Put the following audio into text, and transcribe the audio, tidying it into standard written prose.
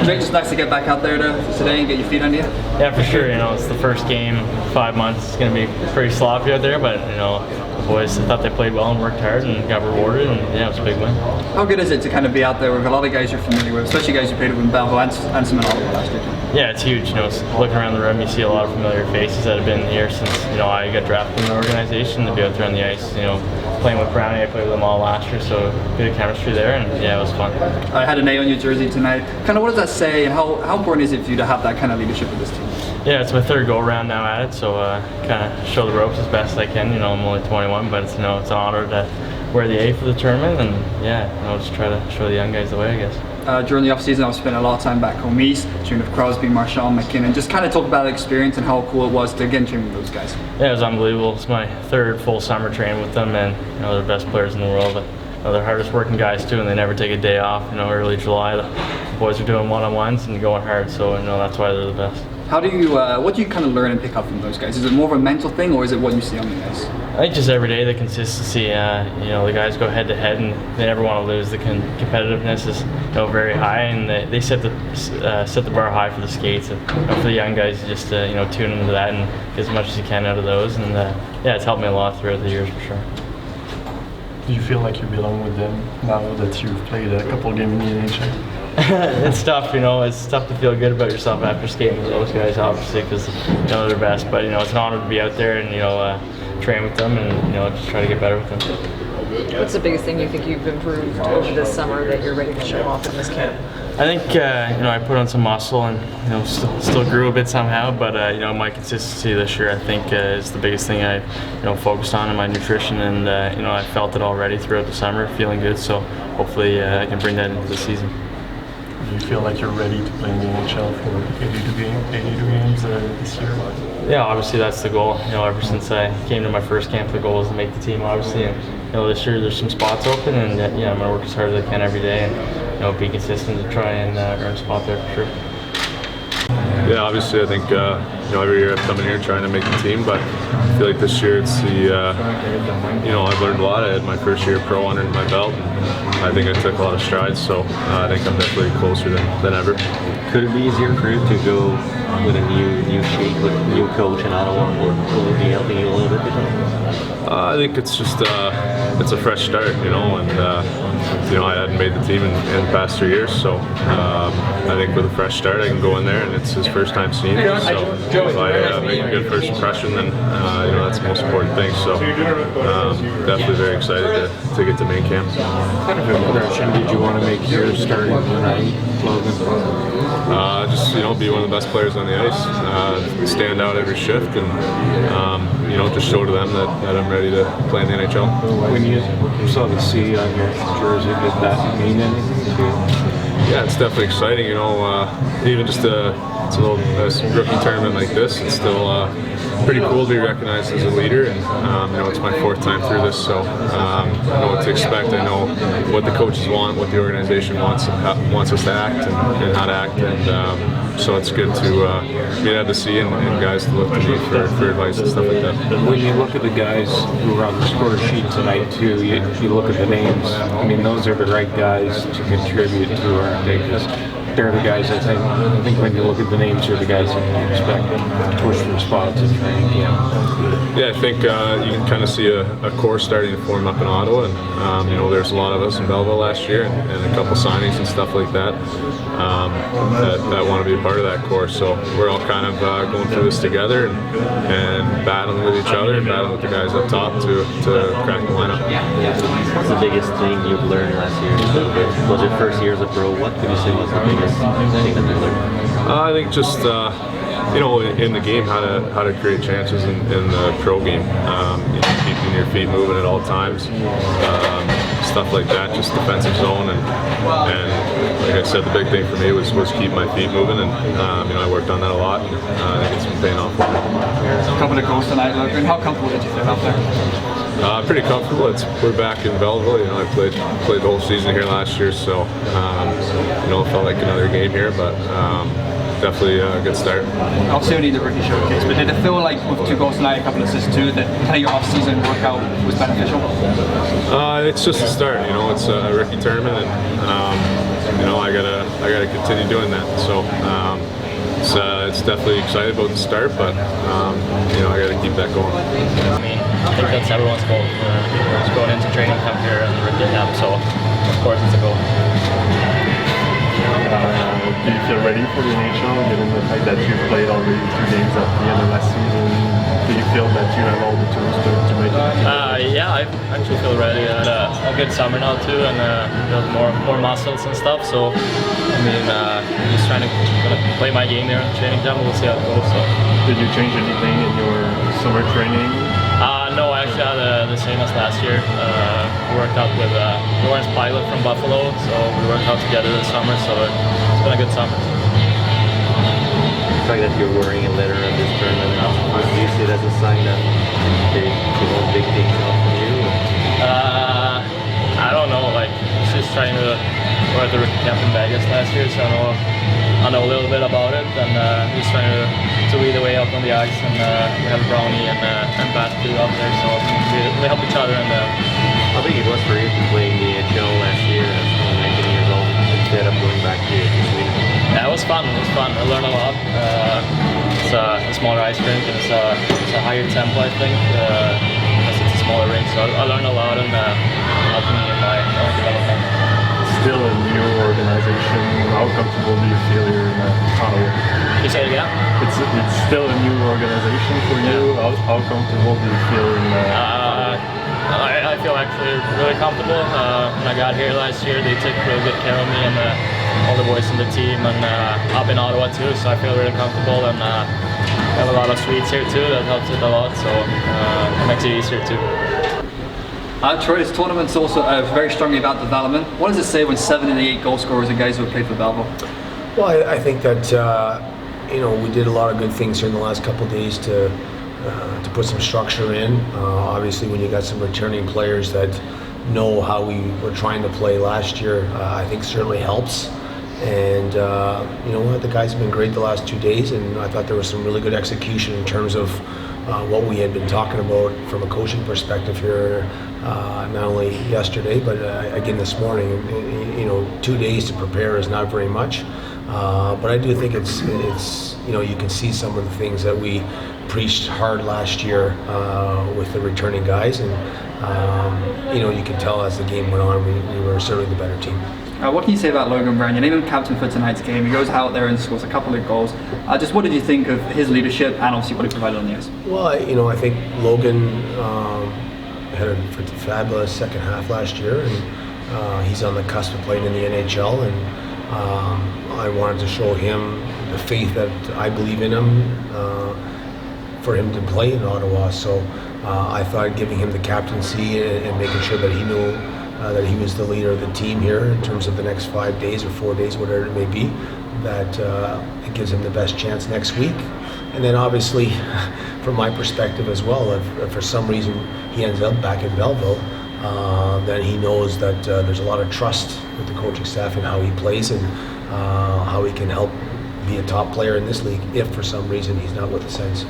Drake, just nice to get back out there today and get your feet under you. Yeah, for sure. It's the first game in 5 months. It's going to be pretty sloppy out there, but the boys thought they played well and worked hard and got rewarded, and yeah, it was a big win. How good is it to kind of be out there with a lot of guys you're familiar with, especially guys you played with in Laval and some in Ottawa last year? Yeah, it's huge. Looking around the room, you see a lot of familiar faces that have been here since I got drafted in the organization. To be out there on the ice, playing with Brownie, I played with them all last year, so good chemistry there, and yeah, it was fun. I had an A on your jersey tonight. Kind of what does that say, and how important is it for you to have that kind of leadership with this team? Yeah, it's my third go around now at it, so kind of show the ropes as best I can. I'm only 21, but it's an honor to wear the A for the tournament, and yeah, just try to show the young guys the way, I guess. During the off-season, I've spent a lot of time back home east, training with Crosby, Marchand, McKinnon. Just kind of talk about the experience and how cool it was to again train with those guys. Yeah, it was unbelievable. It's my third full summer training with them, and they're the best players in the world. But they're hardest working guys too, and they never take a day off. Early July, the boys are doing one-on-ones and going hard, so that's why they're the best. How do you, what do you kind of learn and pick up from those guys? Is it more of a mental thing, or is it what you see on the ice? I think just every day, the consistency. The guys go head to head, and they never want to lose. The competitiveness is very high, and they set the bar high for the skates. And for the young guys, you just tune into that and get as much as you can out of those. And yeah, it's helped me a lot throughout the years for sure. Do you feel like you belong with them now that you've played a couple games in the NHL? It's tough, it's tough to feel good about yourself after skating with those guys, obviously, because they're the best. But it's an honor to be out there and train with them and just try to get better with them. What's the biggest thing you think you've improved over this summer that you're ready to show off in this camp? I think I put on some muscle and still grew a bit somehow, but my consistency this year I think is the biggest thing I focused on in my nutrition, and I felt it already throughout the summer, feeling good. So hopefully I can bring that into the season. Do you feel like you're ready to play in the NHL for 82 games this year? Yeah, obviously that's the goal. Ever since I came to my first camp, the goal was to make the team, obviously. And this year there's some spots open, and I'm gonna work as hard as I can every day, and be consistent to try and earn a spot there for sure. Yeah, obviously I think every year I've come in here trying to make the team, but I feel like this year it's I've learned a lot. I had my first year pro under my belt, and I think I took a lot of strides, so I think I'm definitely closer than ever. Could it be easier for you to go with a new sheet, with a new coach in Ottawa, or will it be helping you a little bit? I think it's just it's a fresh start, and I hadn't made the team in the past 3 years, so I think with a fresh start I can go in there, and it's his first time seeing me, so if I make a good first impression, then that's the most important thing. So definitely very excited to get to main camp. What kind of impression did you want to make here starting tonight, Logan? Just be one of the best players on the ice, stand out every shift, and just show to them that I'm ready to play in the NHL. When you saw the C on your jersey, did that mean anything to you? Yeah, it's definitely exciting. Even just a rookie tournament like this, it's still pretty cool to be recognized as a leader. And it's my 4th time through this, so I know what to expect. I know what the coaches want, what the organization wants us to act, and how to act. And so it's good to be able to see and guys to look to me for advice and stuff like that. When you look at the guys who are on the score sheet tonight too, you look at the names. I mean, those are the right guys to contribute to our because they're the guys I think when you look at the names, are the guys that you expect to push for spots in training camp. Yeah, I think you can kind of see a core starting to form up in Ottawa, and there's a lot of us in Belleville last year, and a couple signings and stuff like that that want to be a part of that core. So we're all kind of going through this together and battling with each other and battling with the guys up top to crack the lineup. What's the biggest thing you've learned last year? So was it first year as a pro? What could you say was the biggest thing that you learned? I think just in the game, how to create chances in the pro game. Keeping your feet moving at all times, stuff like that. Just defensive zone, and like I said, the big thing for me was keep my feet moving, and I worked on that a lot. And I think it's been paying off. A couple of goals tonight, Logan. How comfortable did you feel out there? Pretty comfortable. We're back in Belleville. I played the whole season here last year, so it felt like another game here, but definitely a good start. Obviously only the rookie showcase, but did it feel like with 2 goals tonight, a couple of assists too, that kind of your off-season workout was beneficial? It's just a start. It's a rookie tournament, and I gotta continue doing that. So it's definitely excited about the start, but I gotta keep that going. I mean, I think that's everyone's goal. Just going into training camp here and rookie camp, so of course it's a goal. Do you feel ready for the NHL, given the fact that you've played already 2 games at the end of last season? Do you feel that you have all the tools to make it? Yeah, I actually feel ready. I had a good summer now too, and built more muscles and stuff. So, I mean, I'm just trying to play my game there in training camp. We'll see how it goes. So. Did you change anything in your summer training? No, I actually had the same as last year. We worked out with Lawrence Pilot from Buffalo, so we worked out together this summer. So it's been a good summer. The fact that you're wearing a letter at this tournament, do you see it as a sign that they want big things out from you? I don't know. Like, just trying to work at the rookie camp in Vegas last year, so I know a little bit about it, and just trying to lead the way up on the ice. And we have Brownie and Bat too out there, so we help each other. And how big it was for you to play in the AHL last year as 19 years old instead of going back to Sweden? Yeah, it was fun. I learned a lot. It's a smaller ice rink, and it's a higher tempo, I think, because it's a smaller rink. So I learned a lot, and helped me in my own development. Still a new organization. How comfortable do you feel here in Ottawa? Can you say it again? It's still a new organization for you. How comfortable do you feel in? I feel actually really comfortable. When I got here last year, they took really good care of me and all the boys in the team, and up in Ottawa too. So I feel really comfortable, and we have a lot of suites here too. That helps it a lot. So it makes it easier too. Troy, this tournament's also very strongly about development. What does it say when 7 of the 8 goal scorers are guys who have played for Belleville? Well, I think that we did a lot of good things here in the last couple of days to put some structure in. Obviously, when you got some returning players that know how we were trying to play last year, I think certainly helps. And you know what, the guys have been great the last 2 days, and I thought there was some really good execution in terms of what we had been talking about from a coaching perspective here, not only yesterday but again this morning. 2 days to prepare is not very much, but I do think it's you can see some of the things that we preached hard last year with the returning guys, and you can tell as the game went on we were certainly the better team. What can you say about Logan Brown? You named him captain for tonight's game. He goes out there and scores a couple of goals. Just what did you think of his leadership and obviously what he provided on the ice? Well, I think Logan had a fabulous second half last year, and he's on the cusp of playing in the NHL, and I wanted to show him the faith that I believe in him for him to play in Ottawa. So I thought giving him the captaincy and making sure that he knew that he was the leader of the team here in terms of the next 5 days or 4 days, whatever it may be, that it gives him the best chance next week. And then obviously, from my perspective as well, if for some reason he ends up back in Belleville, then he knows that there's a lot of trust with the coaching staff in how he plays and how he can help be a top player in this league if for some reason he's not with the Sens.